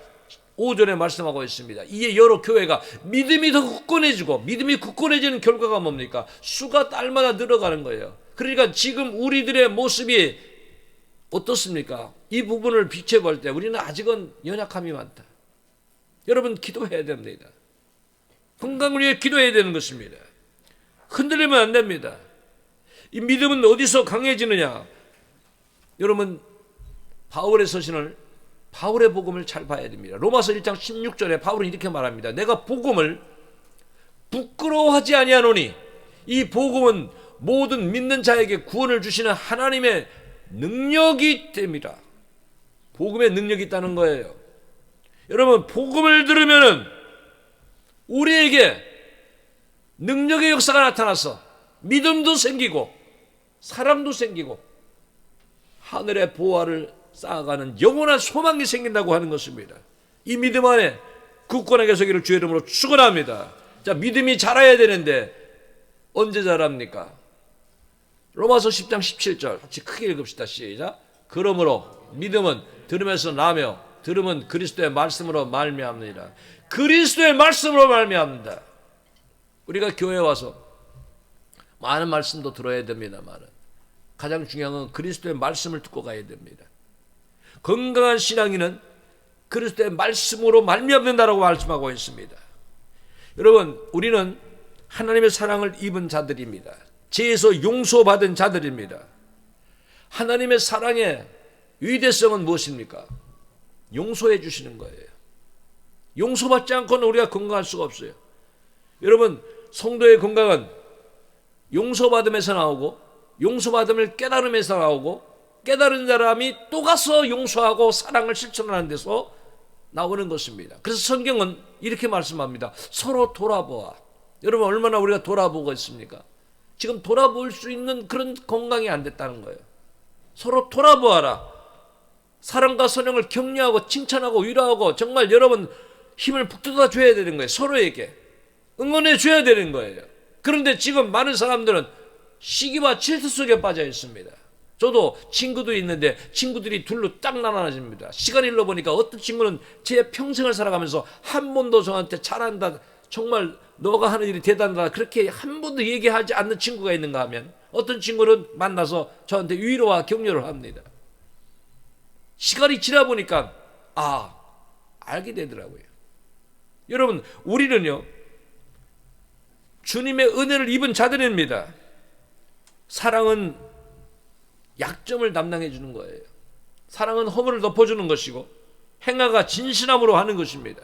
5절에 말씀하고 있습니다. 이에 여러 교회가 믿음이 더 굳건해지고, 믿음이 굳건해지는 결과가 뭡니까? 수가 딸마다 늘어가는 거예요. 그러니까 지금 우리들의 모습이 어떻습니까? 이 부분을 비춰볼 때 우리는 아직은 연약함이 많다. 여러분, 기도해야 됩니다. 건강을 위해 기도해야 되는 것입니다. 흔들리면 안 됩니다. 이 믿음은 어디서 강해지느냐? 여러분, 바울의 서신을, 바울의 복음을 잘 봐야 됩니다. 로마서 1장 16절에 바울은 이렇게 말합니다. 내가 복음을 부끄러워하지 아니하노니 이 복음은 모든 믿는 자에게 구원을 주시는 하나님의 능력이 됩니다. 복음의 능력이 있다는 거예요. 여러분, 복음을 들으면은 우리에게 능력의 역사가 나타나서 믿음도 생기고 사랑도 생기고 하늘의 보화를 쌓아가는 영원한 소망이 생긴다고 하는 것입니다. 이 믿음 안에 굳건하게 서기를 주의 이름으로 축원합니다. 자, 믿음이 자라야 되는데 언제 자랍니까? 로마서 10장 17절 같이 크게 읽읍시다. 시작. 그러므로 믿음은 들으면서 나며 들음은 그리스도의 말씀으로 말미암느니라. 그리스도의 말씀으로 말미암는다. 우리가 교회에 와서 많은 말씀도 들어야 됩니다만 가장 중요한 건 그리스도의 말씀을 듣고 가야 됩니다. 건강한 신앙인은 그리스도의 말씀으로 말미암는다라고 말씀하고 있습니다. 여러분, 우리는 하나님의 사랑을 입은 자들입니다. 죄에서 용서받은 자들입니다. 하나님의 사랑의 위대성은 무엇입니까? 용서해 주시는 거예요. 용서받지 않고는 우리가 건강할 수가 없어요. 여러분, 성도의 건강은 용서받음에서 나오고 용서받음을 깨달음에서 나오고 깨달은 사람이 또 가서 용서하고 사랑을 실천하는 데서 나오는 것입니다. 그래서 성경은 이렇게 말씀합니다. 서로 돌아보아. 여러분, 얼마나 우리가 돌아보고 있습니까? 지금 돌아볼 수 있는 그런 건강이 안 됐다는 거예요. 서로 돌아보아라. 사랑과 선행을 격려하고 칭찬하고 위로하고 정말 여러분 힘을 북돋아 줘야 되는 거예요. 서로에게 응원해 줘야 되는 거예요. 그런데 지금 많은 사람들은 시기와 질투 속에 빠져 있습니다. 저도 친구도 있는데 친구들이 둘로 딱 나눠집니다. 시간 흘러보니까 어떤 친구는 제 평생을 살아가면서 한 번도 저한테 잘한다, 정말 너가 하는 일이 대단하다, 그렇게 한 번도 얘기하지 않는 친구가 있는가 하면 어떤 친구는 만나서 저한테 위로와 격려를 합니다. 시간이 지나 보니까 알게 되더라고요. 여러분, 우리는요 주님의 은혜를 입은 자들입니다. 사랑은 약점을 담당해 주는 거예요. 사랑은 허물을 덮어주는 것이고 행하가 진실함으로 하는 것입니다.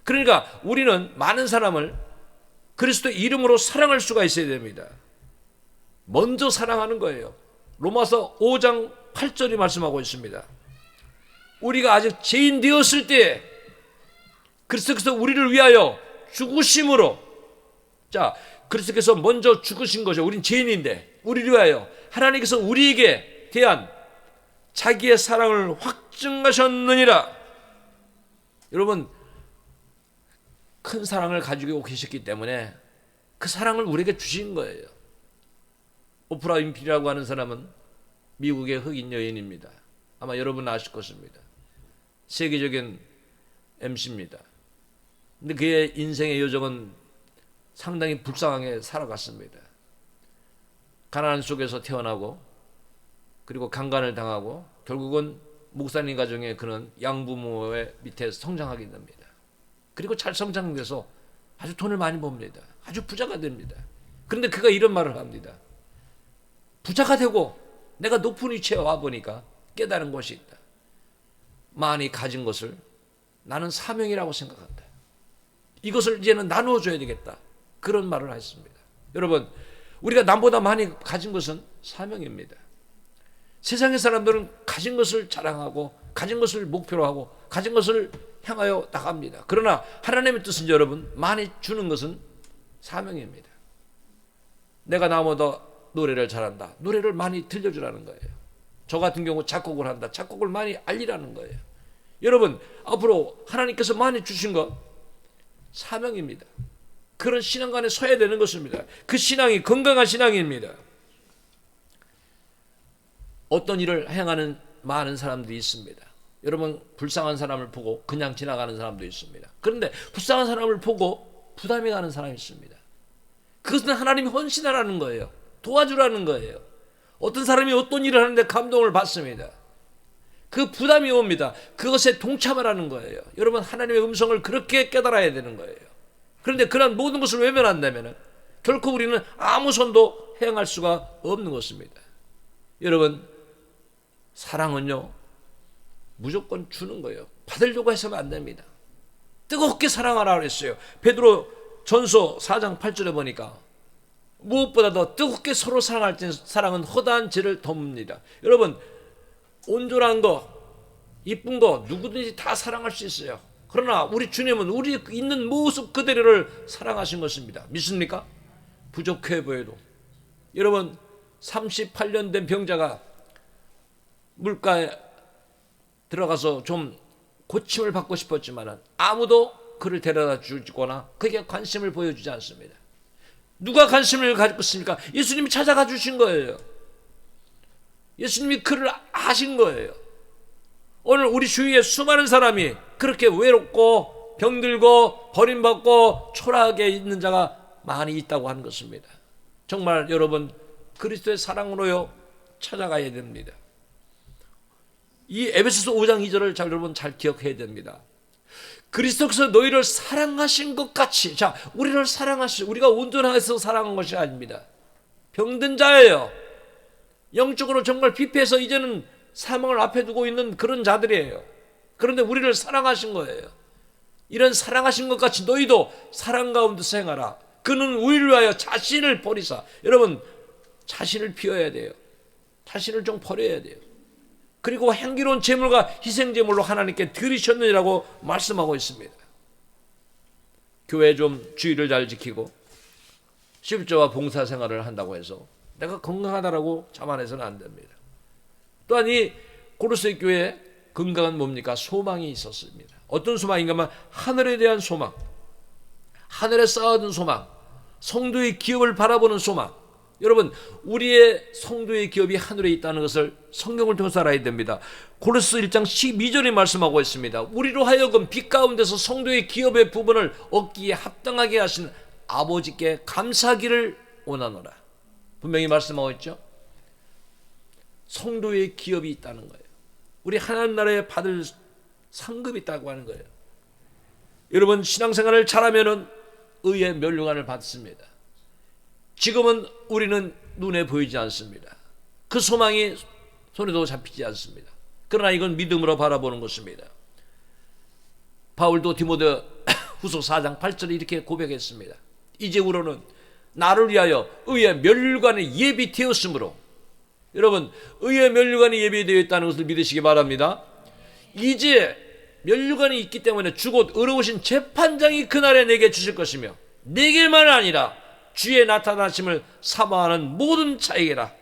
그러니까 우리는 많은 사람을 그리스도의 이름으로 사랑할 수가 있어야 됩니다. 먼저 사랑하는 거예요. 로마서 5장 8절이 말씀하고 있습니다. 우리가 아직 죄인 되었을 때 그리스도께서 우리를 위하여 죽으심으로, 자, 그리스도께서 먼저 죽으신 거죠. 우린 죄인인데 우리를 위하여 하나님께서 우리에게 대한 자기의 사랑을 확증하셨느니라. 여러분, 큰 사랑을 가지고 계셨기 때문에 그 사랑을 우리에게 주신 거예요. 오프라 윈프리라고 하는 사람은 미국의 흑인 여인입니다. 아마 여러분 아실 것입니다. 세계적인 MC입니다. 근데 그의 인생의 여정은 상당히 불쌍하게 살아갔습니다. 가난한 속에서 태어나고 그리고 강간을 당하고 결국은 목사님 가정에 그는 양부모의 밑에 성장하게 됩니다. 그리고 잘 성장돼서 아주 돈을 많이 법니다. 아주 부자가 됩니다. 그런데 그가 이런 말을 합니다. 부자가 되고 내가 높은 위치에 와보니까 깨달은 것이 있다. 많이 가진 것을 나는 사명이라고 생각한다. 이것을 이제는 나누어줘야 되겠다. 그런 말을 했습니다. 여러분, 우리가 남보다 많이 가진 것은 사명입니다. 세상의 사람들은 가진 것을 자랑하고 가진 것을 목표로 하고 가진 것을 향하여 나갑니다. 그러나 하나님의 뜻은 여러분, 많이 주는 것은 사명입니다. 내가 나보다 노래를 잘한다. 노래를 많이 들려주라는 거예요. 저 같은 경우 작곡을 한다. 작곡을 많이 알리라는 거예요. 여러분, 앞으로 하나님께서 많이 주신 것 사명입니다. 그런 신앙관에 서야 되는 것입니다. 그 신앙이 건강한 신앙입니다. 어떤 일을 행하는 많은 사람들이 있습니다. 여러분, 불쌍한 사람을 보고 그냥 지나가는 사람도 있습니다. 그런데 불쌍한 사람을 보고 부담이 가는 사람이 있습니다. 그것은 하나님이 헌신하라는 거예요. 도와주라는 거예요. 어떤 사람이 어떤 일을 하는데 감동을 받습니다. 그 부담이 옵니다. 그것에 동참하라는 거예요. 여러분, 하나님의 음성을 그렇게 깨달아야 되는 거예요. 그런데 그런 모든 것을 외면한다면 결코 우리는 아무 손도 행할 수가 없는 것입니다. 여러분, 사랑은요, 무조건 주는 거예요. 받으려고 해서는 안 됩니다. 뜨겁게 사랑하라 그랬어요. 베드로 전서 4장 8절에 보니까 무엇보다 더 뜨겁게 서로 사랑할 때 사랑은 허다한 죄를 덮습니다. 여러분, 온전한 거, 이쁜 거 누구든지 다 사랑할 수 있어요. 그러나 우리 주님은 우리 있는 모습 그대로를 사랑하신 것입니다. 믿습니까? 부족해 보여도. 여러분, 38년 된 병자가 물가에 들어가서 좀 고침을 받고 싶었지만 아무도 그를 데려다 주거나 그게 관심을 보여주지 않습니다. 누가 관심을 가졌습니까? 예수님이 찾아가 주신 거예요. 예수님이 그를 아신 거예요. 오늘 우리 주위에 수많은 사람이 그렇게 외롭고 병들고 버림받고 초라하게 있는 자가 많이 있다고 하는 것입니다. 정말 여러분, 그리스도의 사랑으로요 찾아가야 됩니다. 이 에베소서 5장 2절을 여러분 잘 기억해야 됩니다. 그리스도께서 너희를 사랑하신 것 같이, 자, 우리를 사랑하시, 우리가 온전해서 사랑한 것이 아닙니다. 병든 자예요. 영적으로 정말 피폐해서 이제는 사망을 앞에 두고 있는 그런 자들이에요. 그런데 우리를 사랑하신 거예요. 이런 사랑하신 것 같이 너희도 사랑 가운데서 행하라. 그는 우리를 위하여 자신을 버리사. 여러분, 자신을 비워야 돼요. 자신을 좀 버려야 돼요. 그리고 향기로운 제물과 희생제물로 하나님께 드리셨느니라고 말씀하고 있습니다. 교회 좀 주의를 잘 지키고 십자와 봉사생활을 한다고 해서 내가 건강하다라고 자만해서는 안 됩니다. 또한 이 고로새 교회에 건강한 뭡니까? 소망이 있었습니다. 어떤 소망인가 하면 하늘에 대한 소망, 하늘에 쌓아둔 소망, 성도의 기업을 바라보는 소망. 여러분, 우리의 성도의 기업이 하늘에 있다는 것을 성경을 통해서 알아야 됩니다. 고로새 1장 12절에 말씀하고 있습니다. 우리로 하여금 빛 가운데서 성도의 기업의 부분을 얻기에 합당하게 하신 아버지께 감사하기를 원하노라. 분명히 말씀하고 있죠. 성도의 기업이 있다는 거예요. 우리 하나님 나라에 받을 상급이 있다고 하는 거예요. 여러분, 신앙생활을 잘하면은 의의 멸류관을 받습니다. 지금은 우리는 눈에 보이지 않습니다. 그 소망이 손에도 잡히지 않습니다. 그러나 이건 믿음으로 바라보는 것입니다. 바울도 디모데 후서 4장 8절에 이렇게 고백했습니다. 이제후로는 나를 위하여 의의 멸류관이 예비되었으므로, 여러분, 의의 멸류관이 예비되어 있다는 것을 믿으시기 바랍니다. 이제 멸류관이 있기 때문에 주곧 의로우신 재판장이 그날에 내게 주실 것이며 내게만 아니라 주의 나타나심을 사모하는 모든 자에게라.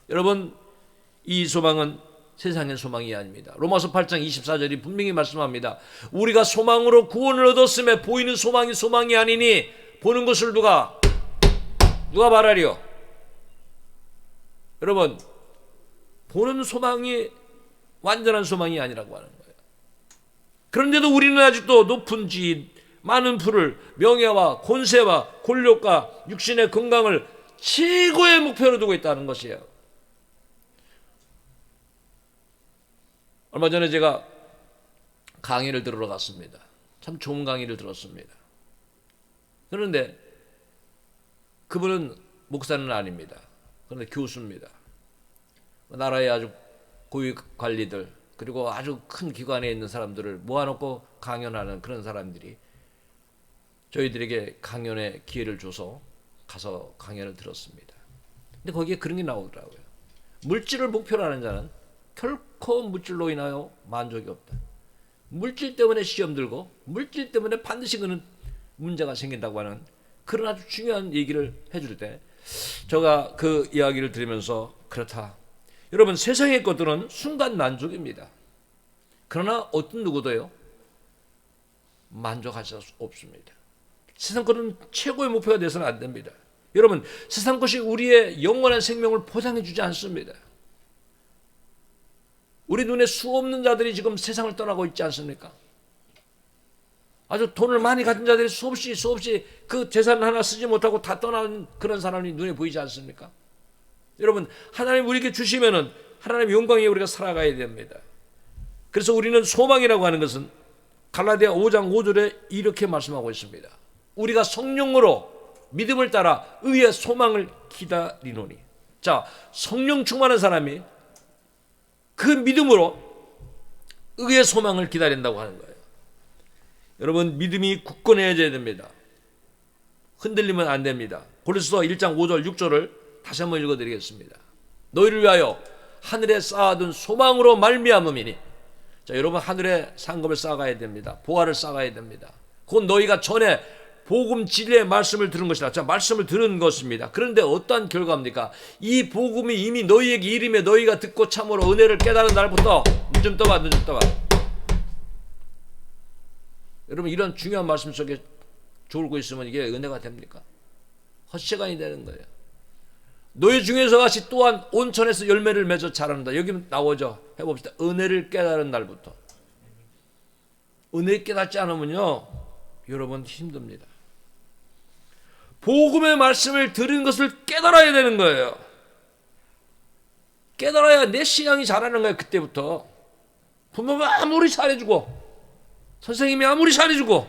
여러분, 이 소망은 세상의 소망이 아닙니다. 로마서 8장 24절이 분명히 말씀합니다. 우리가 소망으로 구원을 얻었음에 보이는 소망이 아니니 보는 것을 누가 말하리요? 여러분, 보는 소망이 완전한 소망이 아니라고 하는 거예요. 그런데도 우리는 아직도 높은 지위, 많은 부를, 명예와 권세와 권력과 육신의 건강을 최고의 목표로 두고 있다는 것이에요. 얼마 전에 제가 강의를 들으러 갔습니다. 참 좋은 강의를 들었습니다. 그런데 그분은 목사는 아닙니다. 그런데 교수입니다. 나라의 아주 고위 관리들, 그리고 아주 큰 기관에 있는 사람들을 모아놓고 강연하는 그런 사람들이 저희들에게 강연의 기회를 줘서 가서 강연을 들었습니다. 근데 거기에 그런 게 나오더라고요. 물질을 목표로 하는 자는 결코 물질로 인하여 만족이 없다. 물질 때문에 시험 들고 물질 때문에 반드시 그는 문제가 생긴다고 하는 그런 아주 중요한 얘기를 해줄 때 제가 그 이야기를 들으면서 그렇다. 여러분, 세상의 것들은 순간 만족입니다. 그러나 어떤 누구도요 만족할 수 없습니다. 세상 것은 최고의 목표가 되어서는 안 됩니다. 여러분, 세상 것이 우리의 영원한 생명을 보장해 주지 않습니다. 우리 눈에 수없는 자들이 지금 세상을 떠나고 있지 않습니까? 아주 돈을 많이 가진 자들이 수없이 그 재산 하나 쓰지 못하고 다 떠나는 그런 사람이 눈에 보이지 않습니까? 여러분, 하나님 우리에게 주시면은 하나님의 영광에 우리가 살아가야 됩니다. 그래서 우리는 소망이라고 하는 것은 갈라디아 5장 5절에 이렇게 말씀하고 있습니다. 우리가 성령으로 믿음을 따라 의의 소망을 기다리노니. 자, 성령 충만한 사람이 그 믿음으로 의의 소망을 기다린다고 하는 거예요. 여러분, 믿음이 굳건해져야 됩니다. 흔들리면 안 됩니다. 고린도서 1장 5절 6절을 다시 한번 읽어드리겠습니다. 너희를 위하여 하늘에 쌓아둔 소망으로 말미암음이니. 자, 여러분, 하늘에 상급을 쌓아가야 됩니다. 보화를 쌓아가야 됩니다. 그건 너희가 전에 복음 진리의 말씀을 들은 것이라. 자, 말씀을 들은 것입니다. 그런데 어떠한 결과입니까? 이 복음이 이미 너희에게 이름에 너희가 듣고 참으로 은혜를 깨달은 날부터 늦좀 떠봐. 여러분, 이런 중요한 말씀 속에 졸고 있으면 이게 은혜가 됩니까? 헛시간이 되는 거예요. 너희 중에서 같이 또한 온천에서 열매를 맺어 자란다. 여기 나오죠. 해봅시다. 은혜를 깨달은 날부터. 은혜 깨닫지 않으면요, 여러분 힘듭니다. 복음의 말씀을 들은 것을 깨달아야 되는 거예요. 깨달아야 내 신앙이 자라는 거예요. 그때부터. 부모가 아무리 잘해주고, 선생님이 아무리 잘해주고,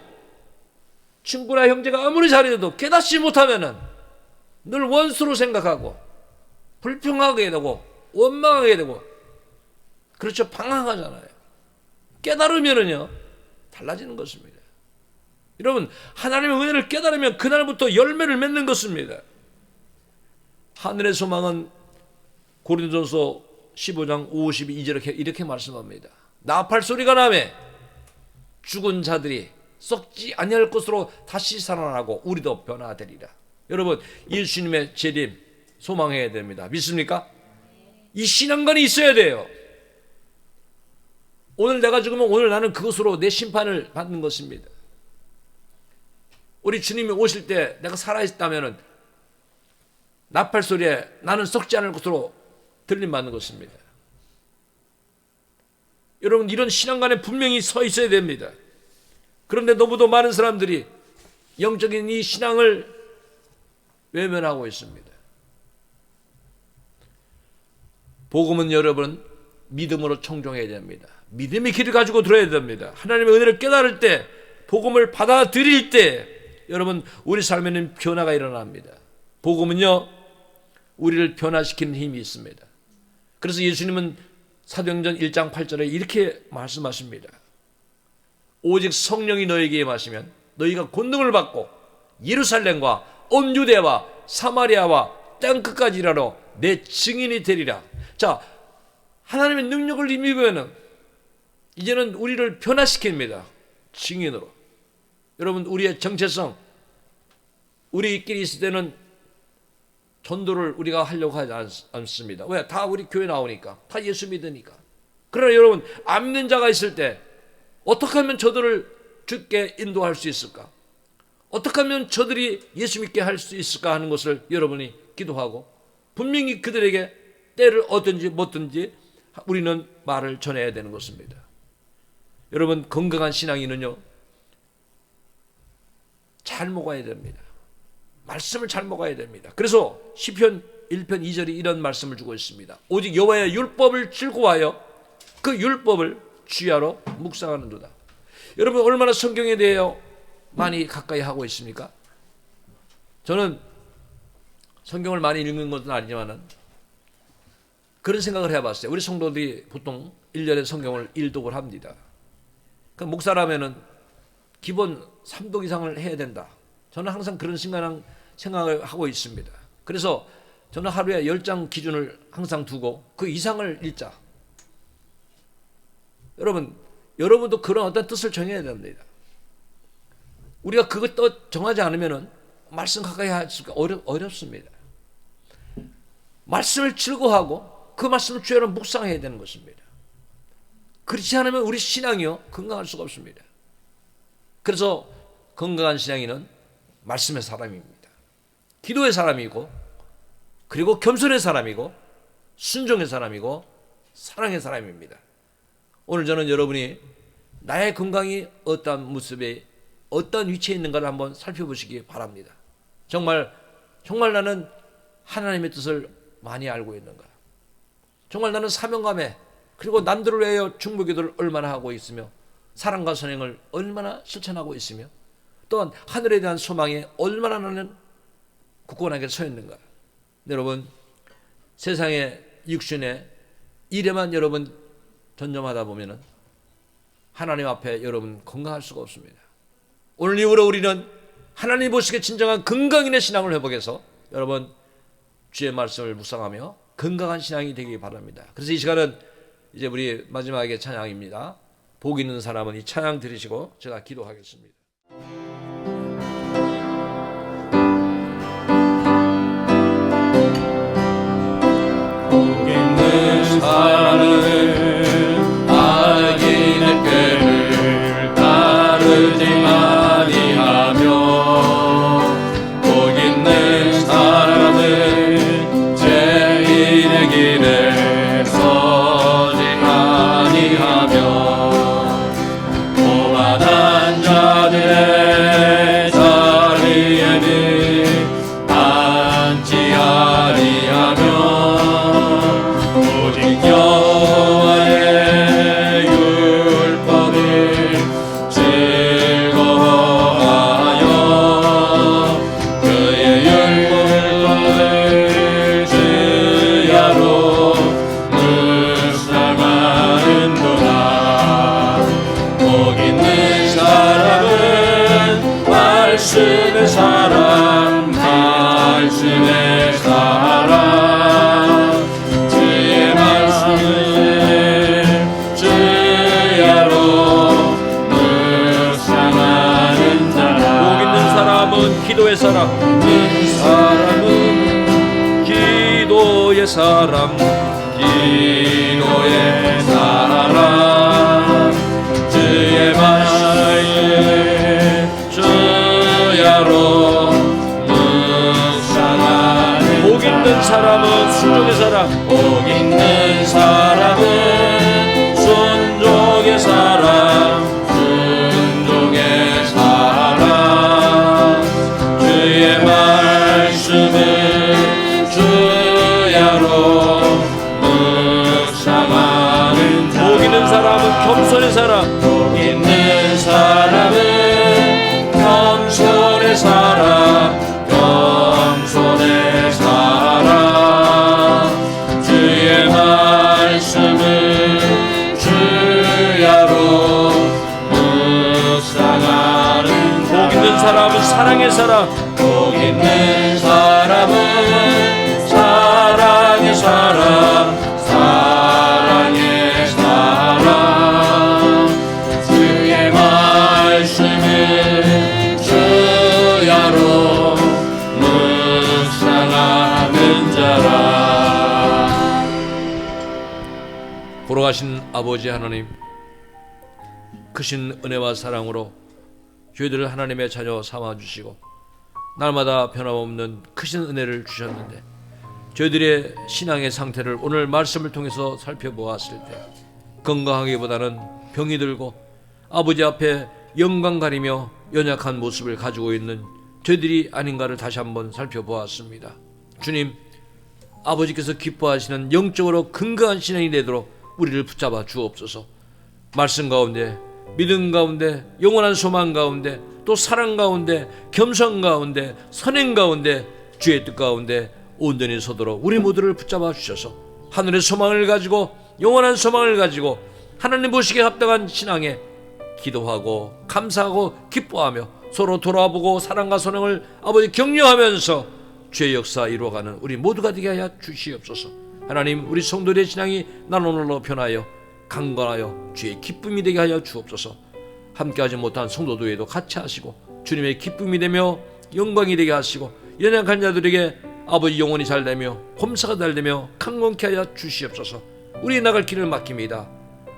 친구나 형제가 아무리 잘해줘도 깨닫지 못하면은 늘 원수로 생각하고 불평하게 되고 원망하게 되고, 그렇죠. 방황하잖아요. 깨달으면은요 달라지는 것입니다. 여러분, 하나님의 은혜를 깨달으면 그날부터 열매를 맺는 것입니다. 하늘의 소망은 고린도전서 15장 52절에 이렇게 말씀합니다. 나팔 소리가 나매 죽은 자들이 썩지 아니할 것으로 다시 살아나고 우리도 변화되리라. 여러분, 예수님의 재림 소망해야 됩니다. 믿습니까? 이 신앙관이 있어야 돼요. 오늘 내가 죽으면 오늘 나는 그것으로 내 심판을 받는 것입니다. 우리 주님이 오실 때 내가 살아있다면 나팔 소리에 나는 썩지 않을 것으로 들림받는 것입니다. 여러분, 이런 신앙관에 분명히 서 있어야 됩니다. 그런데 너무도 많은 사람들이 영적인 이 신앙을 외면하고 있습니다. 복음은 여러분 믿음으로 청종해야 됩니다. 믿음의 길을 가지고 들어야 됩니다. 하나님의 은혜를 깨달을 때, 복음을 받아들일 때 여러분 우리 삶에는 변화가 일어납니다. 복음은요 우리를 변화시키는 힘이 있습니다. 그래서 예수님은 사도행전 1장 8절에 이렇게 말씀하십니다. 오직 성령이 너에게 임하시면 너희가 권능을 받고 예루살렘과 온 유대와 사마리아와 땅끝까지 이르러 내 증인이 되리라. 자, 하나님의 능력을 힘입으면 이제는 우리를 변화시킵니다. 증인으로. 여러분, 우리의 정체성, 우리끼리 있을 때는 전도를 우리가 하려고 하지 않습니다. 왜? 다 우리 교회 나오니까, 다 예수 믿으니까. 그러나 여러분, 안 믿는 자가 있을 때 어떻게 하면 저들을 주께 인도할 수 있을까? 어떻게 하면 저들이 예수 믿게 할 수 있을까 하는 것을 여러분이 기도하고, 분명히 그들에게 때를 얻든지 못든지 우리는 말을 전해야 되는 것입니다. 여러분, 건강한 신앙인은요 잘 먹어야 됩니다. 말씀을 잘 먹어야 됩니다. 그래서 시편 1편 2절이 이런 말씀을 주고 있습니다. 오직 여호와의 율법을 즐거워하여 그 율법을 주야로 묵상하는도다. 여러분, 얼마나 성경에 대해 많이 가까이 하고 있습니까? 저는 성경을 많이 읽는 것은 아니지만 그런 생각을 해봤어요. 우리 성도들이 보통 1년에 성경을 1독을 합니다. 그 목사라면은 기본 3독 이상을 해야 된다. 저는 항상 그런 생각을 하고 있습니다. 그래서 저는 하루에 10장 기준을 항상 두고 그 이상을 읽자. 여러분도 그런 어떤 뜻을 정해야 됩니다. 우리가 그것 정하지 않으면 말씀 가까이 하기가 어렵습니다. 말씀을 즐거워하고 그 말씀을 주야로 묵상해야 되는 것입니다. 그렇지 않으면 우리 신앙이요 건강할 수가 없습니다. 그래서 건강한 신앙인은 말씀의 사람입니다. 기도의 사람이고, 그리고 겸손의 사람이고, 순종의 사람이고, 사랑의 사람입니다. 오늘 저는 여러분이 나의 건강이 어떤 모습에 어떤 위치에 있는가를 한번 살펴보시기 바랍니다. 정말 나는 하나님의 뜻을 많이 알고 있는가? 정말 나는 사명감에, 그리고 남들을 위하여 중보기도를 얼마나 하고 있으며, 사랑과 선행을 얼마나 실천하고 있으며, 또한 하늘에 대한 소망에 얼마나 나는 굳건하게 서 있는가? 여러분, 세상의 육신의 일에만 여러분 전념하다 보면은 하나님 앞에 여러분 건강할 수가 없습니다. 오늘 이후로 우리는 하나님 보시기에 진정한 건강인의 신앙을 회복해서 여러분 주의 말씀을 묵상하며 건강한 신앙이 되기 바랍니다. 그래서 이 시간은 이제 우리 마지막에 찬양입니다. 복 있는 사람은 이 찬양 들으시고 제가 기도하겠습니다. 복 있는 사람은 악인의 꾀를 따르지 아니하며 복 있는 사람은 죄인의 길에 서지 아니하며 오만한 자들의 자리에는 앉지 아니하며 오직 여호와의 율법을 즐거워하여 그의 율법을 주야로 묵상하는도다. 복 있는 사람은 말씀의 사람, 말씀의 사람, 주의 말씀을 주야로 묵상하는 자라. 복 있는 사람은 기도의 사람, 있는 사람은 기도의 사람, 기도의 사람, 주의 말씀을 주야로 묵상하는 복 있는 사람은 순종의 사람, 복 있는 사람은 순종의 사람, 순종의 사람, 주의 말씀을 주야로 묵상하는 자라. 복 있는 사람은 겸손의 사람, 복 있는 사람은 겸손의 사람, 겸손의 사람, 주의 말씀을 주야로 묵상하는 자라. 복 있는 사람은 사랑의 사람, 복 있는 사람은 사랑의 사람, 사랑의 사람, 주의 말씀을 주야로 묵상하는 자라. 돌아가신 아버지 하나님, 크신 은혜와 사랑으로 저희들을 하나님의 자녀 삼아주시고 날마다 변함없는 크신 은혜를 주셨는데 저희들의 신앙의 상태를 오늘 말씀을 통해서 살펴보았을 때 건강하기보다는 병이 들고 아버지 앞에 영광 가리며 연약한 모습을 가지고 있는 저희들이 아닌가를 다시 한번 살펴보았습니다. 주님, 아버지께서 기뻐하시는 영적으로 건강한 신앙이 되도록 우리를 붙잡아 주옵소서. 말씀 가운데, 믿음 가운데, 영원한 소망 가운데, 또 사랑 가운데, 겸손 가운데, 선행 가운데, 주의 뜻 가운데 온전히 서도록 우리 모두를 붙잡아 주셔서 하늘의 소망을 가지고, 영원한 소망을 가지고 하나님 보시기에 합당한 신앙에 기도하고 감사하고 기뻐하며 서로 돌아보고 사랑과 선행을 아버지 격려하면서 주의 역사 이루어가는 우리 모두가 되게 하여 주시옵소서. 하나님, 우리 성도들의 신앙이 나눠날로 변하여 강건하여 주의 기쁨이 되게 하여 주옵소서. 함께하지 못한 성도들에도 같이 하시고 주님의 기쁨이 되며 영광이 되게 하시고 연약한 자들에게 아버지 영혼이 잘 되며 범사가 잘 되며 강건케 하여 주시옵소서. 우리 나갈 길을 맡깁니다.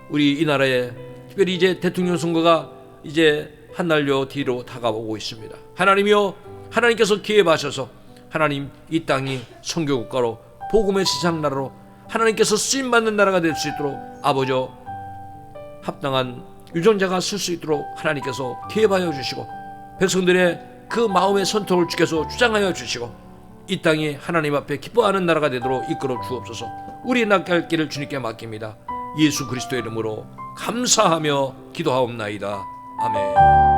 우리 이 나라에 특별히 이제 대통령 선거가 이제 한 날여 뒤로 다가오고 있습니다. 하나님이여, 하나님께서 기회하셔서 하나님 이 땅이 선교국가로 복음의 시장 나라로 하나님께서 쓰임받는 나라가 될 수 있도록 아버지여 합당한 유정자가 쓸 수 있도록 하나님께서 기회하여 주시고 백성들의 그 마음의 선택을 주께서 주장하여 주시고 이 땅이 하나님 앞에 기뻐하는 나라가 되도록 이끌어 주옵소서. 우리 나갈 길을 주님께 맡깁니다. 예수 그리스도의 이름으로 감사하며 기도하옵나이다. 아멘.